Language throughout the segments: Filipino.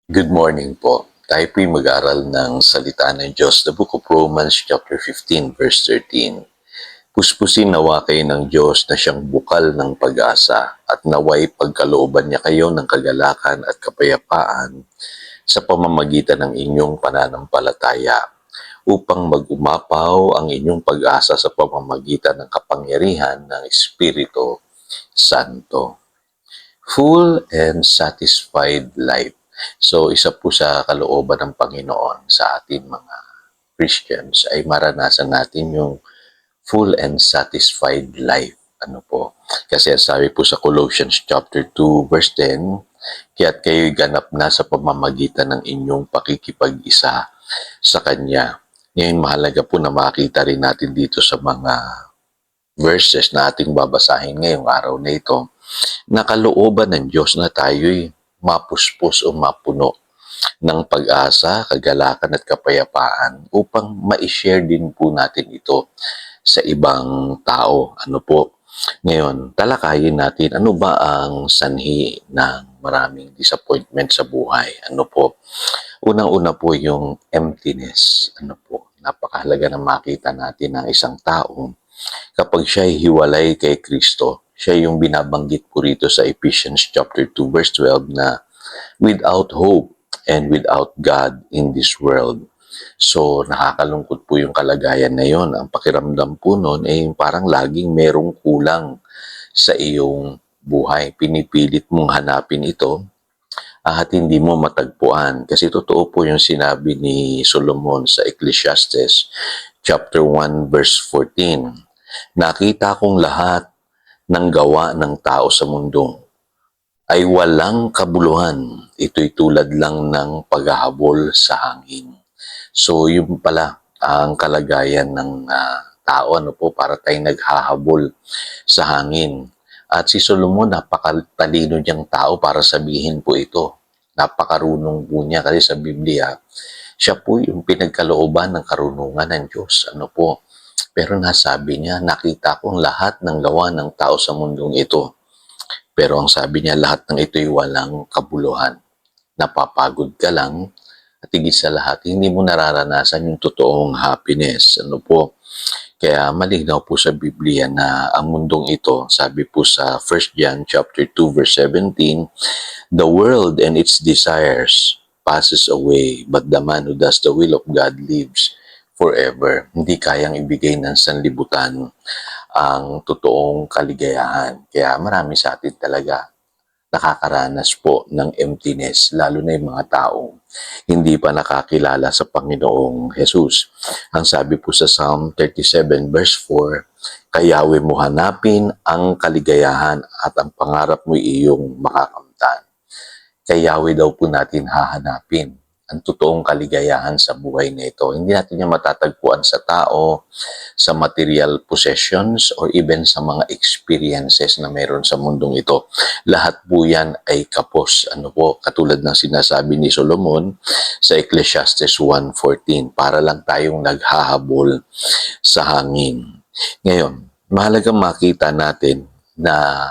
Good morning po. Tayo po'y mag-aral ng salita ng Diyos, the book of Romans chapter 15 verse 13. Puspusin nawa kayo ng Diyos na siyang bukal ng pag-asa at naway pagkalooban niya kayo ng kagalakan at kapayapaan sa pamamagitan ng inyong pananampalataya upang mag-umapaw ang inyong pag-asa sa pamamagitan ng kapangyarihan ng Espiritu Santo. Full and satisfied life. So, isa po sa kalooban ng Panginoon sa ating mga Christians ay maranasan natin yung full and satisfied life. Ano po? Kasi sabi po sa Colossians chapter 2 verse 10, kaya't kayo'y ganap na sa pamamagitan ng inyong pakikipag-isa sa Kanya. Ngayon, mahalaga po na makita rin natin dito sa mga verses na ating babasahin ngayong araw na ito, nakalooban ng Diyos na tayo'y mapuspos o mapuno ng pag-asa, kagalakan at kapayapaan upang ma-share din po natin ito sa ibang tao. Ano po? Ngayon, talakayin natin ano ba ang sanhi ng maraming disappointment sa buhay. Ano po? Unang-una po yung emptiness. Ano po? Napakahalaga na makita natin ng isang tao kapag siya ay hiwalay kay Kristo. Siya yung binabanggit po rito sa Ephesians chapter 2 verse 12 na without hope and without God in this world. So, nakakalungkot po yung kalagayan na yon. Ang pakiramdam po nun ay parang laging merong kulang sa iyong buhay. Pinipilit mong hanapin ito at hindi mo matagpuan. Kasi totoo po yung sinabi ni Solomon sa Ecclesiastes chapter 1 verse 14. Nakita kong lahat ng gawa ng tao sa mundo ay walang kabuluhan. Ito'y tulad lang ng paghahabol sa hangin. So, yun pala ang kalagayan ng tao, ano po, para tayong naghahabol sa hangin. At si Solomon, napakatalino niyang tao para sabihin po ito. Napakarunong po niya kasi sa Biblia, siya po yung pinagkalooban ng karunungan ng Diyos. Ano po? Pero nasabi niya, nakita kong lahat ng gawa ng tao sa mundong ito. Pero ang sabi niya, lahat ng ito'y walang kabuluhan. Napapagod ka lang at higit sa lahat, hindi mo nararanasan yung totoong happiness. Ano po? Kaya malinaw po sa Biblia na ang mundong ito, sabi po sa 1 John chapter 2 verse 17, the world and its desires passes away, but the man who does the will of God lives forever. Hindi kayang ibigay ng sanlibutan ang totoong kaligayahan. Kaya marami sa atin talaga nakakaranas po ng emptiness, lalo na yung mga taong hindi pa nakakilala sa Panginoong Jesus. Ang sabi po sa Psalm 37 verse 4, kayawi mo hanapin ang kaligayahan at ang pangarap mo iyong makakamtan. Kayawi daw po natin hahanapin ang totoong kaligayahan sa buhay na ito. Hindi natin yung matatagpuan sa tao, sa material possessions, or even sa mga experiences na meron sa mundong ito. Lahat po yan ay kapos. Ano po, katulad ng sinasabi ni Solomon sa Ecclesiastes 1:14, para lang tayong naghahabol sa hangin. Ngayon, mahalagang makita natin na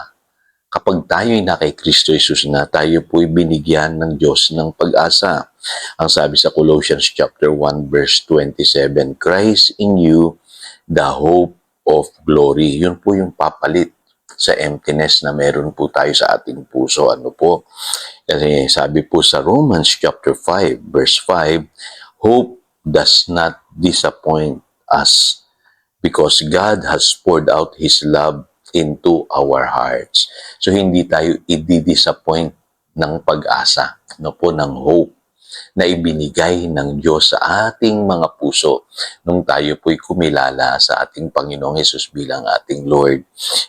kapag tayo'y na kay Kristo Jesus na, tayo po'y binigyan ng Diyos ng pag-asa. Ang sabi sa Colossians chapter 1 verse 27, Christ in you, the hope of glory. Yun po yung papalit sa emptiness na meron po tayo sa ating puso. Ano po? Kasi sabi po sa Romans chapter 5 verse 5, hope does not disappoint us because God has poured out His love into our hearts. So, hindi tayo i-disappoint ng pag-asa, no po, ng hope na ibinigay ng Diyos sa ating mga puso nung tayo po'y kumilala sa ating Panginoong Hesus bilang ating Lord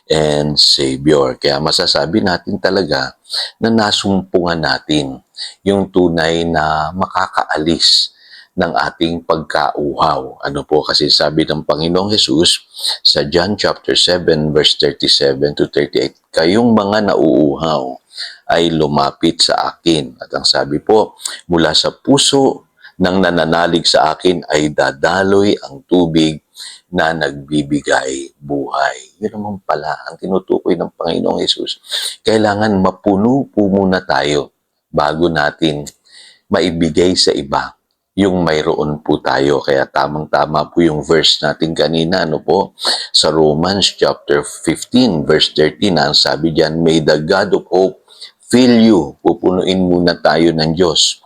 and Savior. Kaya masasabi natin talaga na nasumpungan natin yung tunay na makakaalis ng ating pagkauhaw. Ano po, kasi sabi ng Panginoong Hesus sa John chapter 7 verse 37 to 38, kayong mga nauuhaw ay lumapit sa akin. At ang sabi po, mula sa puso ng nananalig sa akin ay dadaloy ang tubig na nagbibigay buhay. Yun naman pala ang tinutukoy ng Panginoong Hesus. Kailangan mapuno po muna tayo bago natin maibigay sa iba yung mayroon po tayo. Kaya tamang-tama po yung verse natin kanina, ano po, sa Romans chapter 15, verse 13, ang sabi diyan, may the God of hope fill you. Pupunuin muna tayo ng Diyos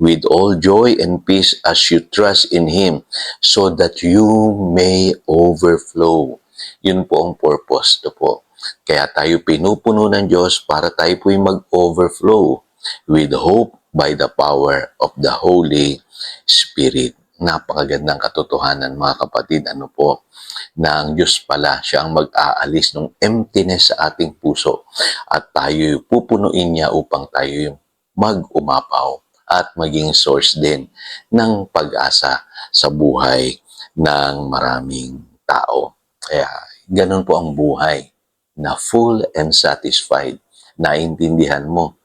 with all joy and peace as you trust in Him so that you may overflow. Yun po ang purpose to po. Kaya tayo pinupuno ng Diyos para tayo po'y mag-overflow with hope by the power of the Holy Spirit. Napakagandang katotohanan mga kapatid, ano po, na ang Diyos pala, siya ang mag-aalis ng emptiness sa ating puso at tayo pupunuin niya upang tayo yung mag-umapaw at maging source din ng pag-asa sa buhay ng maraming tao. Kaya ganun po ang buhay na full and satisfied. Naintindihan mo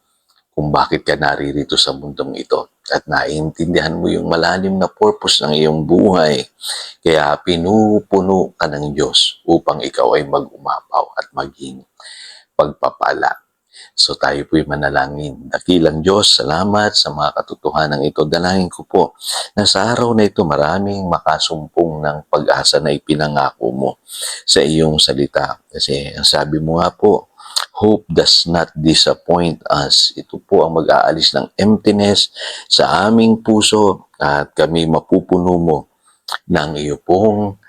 kung bakit ka naririto sa mundong ito at naiintindihan mo yung malalim na purpose ng iyong buhay. Kaya pinupuno ka ng Diyos upang ikaw ay mag-umapaw at maging pagpapala. So tayo po'y manalangin. Dakilang Diyos, salamat sa mga katotohanan ito. Dalangin ko po na sa araw na ito maraming makasumpong ng pag-asa na ipinangako mo sa iyong salita. Kasi ang sabi mo nga po, hope does not disappoint us. Ito po ang mag-aalis ng emptiness sa aming puso at kami mapupuno mo ng iyo pong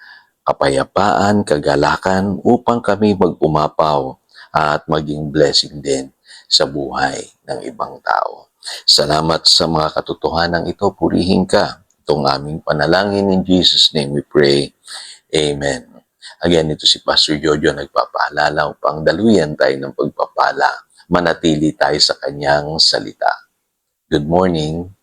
kapayapaan, kagalakan upang kami mag-umapaw at maging blessing din sa buhay ng ibang tao. Salamat sa mga katotohanan ito. Purihin ka. Itong aming panalangin in Jesus' name we pray. Amen. Again, ito si Pastor Jojo nagpapaalala upang daluyan tayo ng pagpapala. Manatili tayo sa kanyang salita. Good morning.